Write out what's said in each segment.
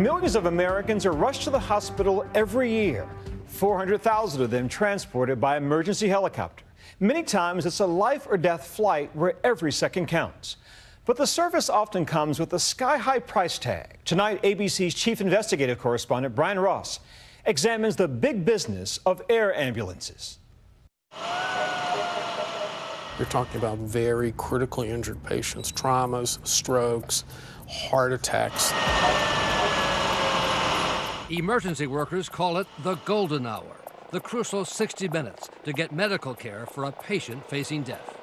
Millions of Americans are rushed to the hospital every year. 400,000 of them transported by emergency helicopter. Many times it's a life or death flight where every second counts. But the service often comes with a sky-high price tag. Tonight, ABC's chief investigative correspondent Brian Ross examines the big business of air ambulances. You're talking about very critically injured patients, traumas, strokes, heart attacks. Emergency workers call it the golden hour, the crucial 60 minutes to get medical care for a patient facing death.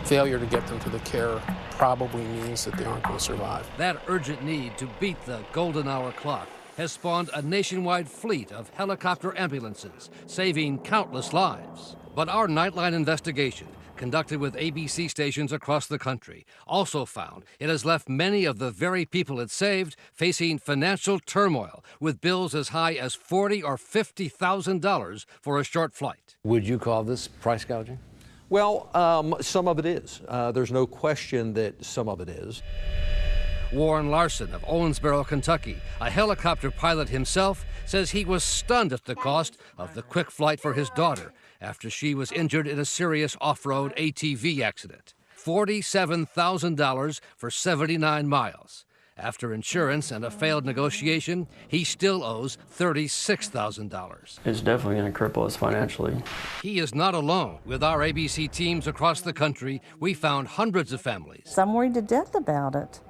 Failure to get them to the care probably means that they aren't going to survive. That urgent need to beat the golden hour clock has spawned a nationwide fleet of helicopter ambulances, saving countless lives. But our Nightline investigation, conducted with ABC stations across the country, also found it has left many of the very people it saved facing financial turmoil, with bills as high as $40,000 or $50,000 for a short flight. Would you call this price gouging? Well, some of it is. There's no question that some of it is. Warren Larson of Owensboro, Kentucky, a helicopter pilot himself, says he was stunned at the cost of the quick flight for his daughter after she was injured in a serious off-road ATV accident. $47,000 for 79 miles. After insurance and a failed negotiation, he still owes $36,000. It's definitely going to cripple us financially. He is not alone. With our ABC teams across the country, we found hundreds of families. I'm worried to death about it.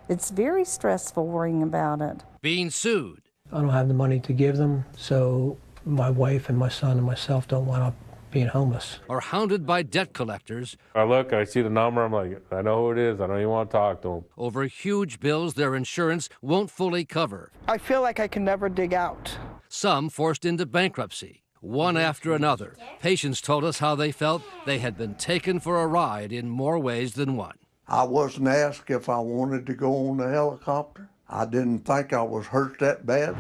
It's very stressful worrying about it. Being sued. I don't have the money to give them, so my wife and my son and myself don't want to being homeless. Or hounded by debt collectors. I look, I see the number, I'm like, I know who it is, I don't even want to talk to them. Over huge bills their insurance won't fully cover. I feel like I can never dig out. Some forced into bankruptcy. One after another, patients told us how they felt they had been taken for a ride in more ways than one. I wasn't asked if I wanted to go on the helicopter. I didn't think I was hurt that bad.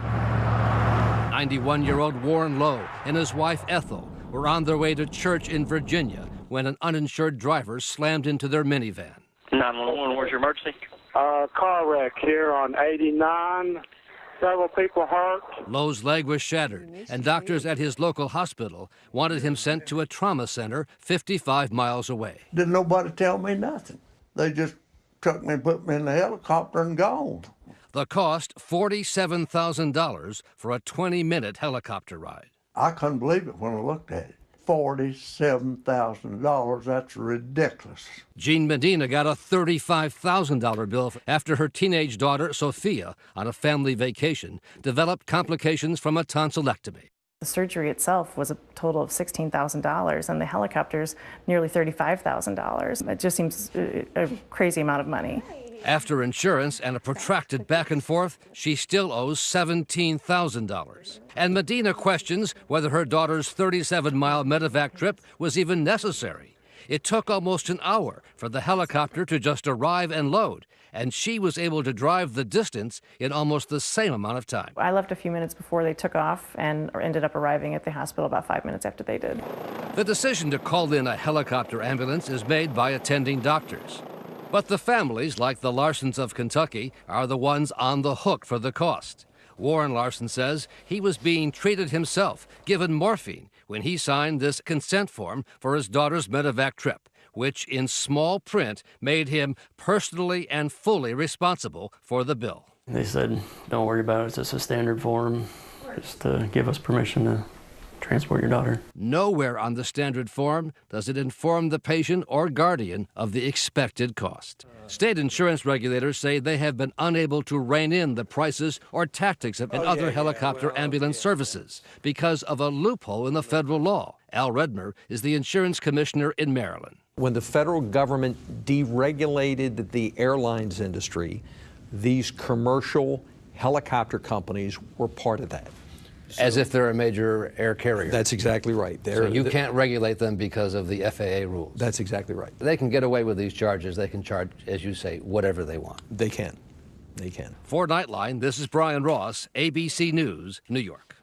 91-year-old Warren Lowe and his wife Ethel were on their way to church in Virginia when an uninsured driver slammed into their minivan. 911, where's your emergency? Car wreck here on 89. Several people hurt. Lowe's leg was shattered, and doctors at his local hospital wanted him sent to a trauma center 55 miles away. Didn't nobody tell me nothing. They just took me and put me in the helicopter and gone. The cost, $47,000 for a 20-minute helicopter ride. I couldn't believe it when I looked at it. $47,000, that's ridiculous. Jean Medina got a $35,000 bill after her teenage daughter, Sophia, on a family vacation, developed complications from a tonsillectomy. The surgery itself was a total of $16,000, and the helicopters nearly $35,000. It just seems a crazy amount of money. After insurance and a protracted back and forth, she still owes $17,000. And Medina questions whether her daughter's 37-mile medevac trip was even necessary. It took almost an hour for the helicopter to just arrive and load, and she was able to drive the distance in almost the same amount of time. I left a few minutes before they took off and ended up arriving at the hospital about 5 minutes after they did. The decision to call in a helicopter ambulance is made by attending doctors. But the families, like the Larsons of Kentucky, are the ones on the hook for the cost. Warren Larson says he was being treated himself, given morphine, when he signed this consent form for his daughter's medevac trip, which in small print made him personally and fully responsible for the bill. They said, don't worry about it, it's just a standard form, just to give us permission to transport your daughter. Nowhere on the standard form does it inform the patient or guardian of the expected cost. State insurance regulators say they have been unable to rein in the prices or tactics of other helicopter ambulance services because of a loophole in the federal law. Al Redmer is the insurance commissioner in Maryland. When the federal government deregulated the airlines industry, these commercial helicopter companies were part of that. As if they're a major air carrier. That's exactly right. So you can't regulate them because of the FAA rules. That's exactly right. They can get away with these charges. They can charge, as you say, whatever they want. They can. They can. For Nightline, this is Brian Ross, ABC News, New York.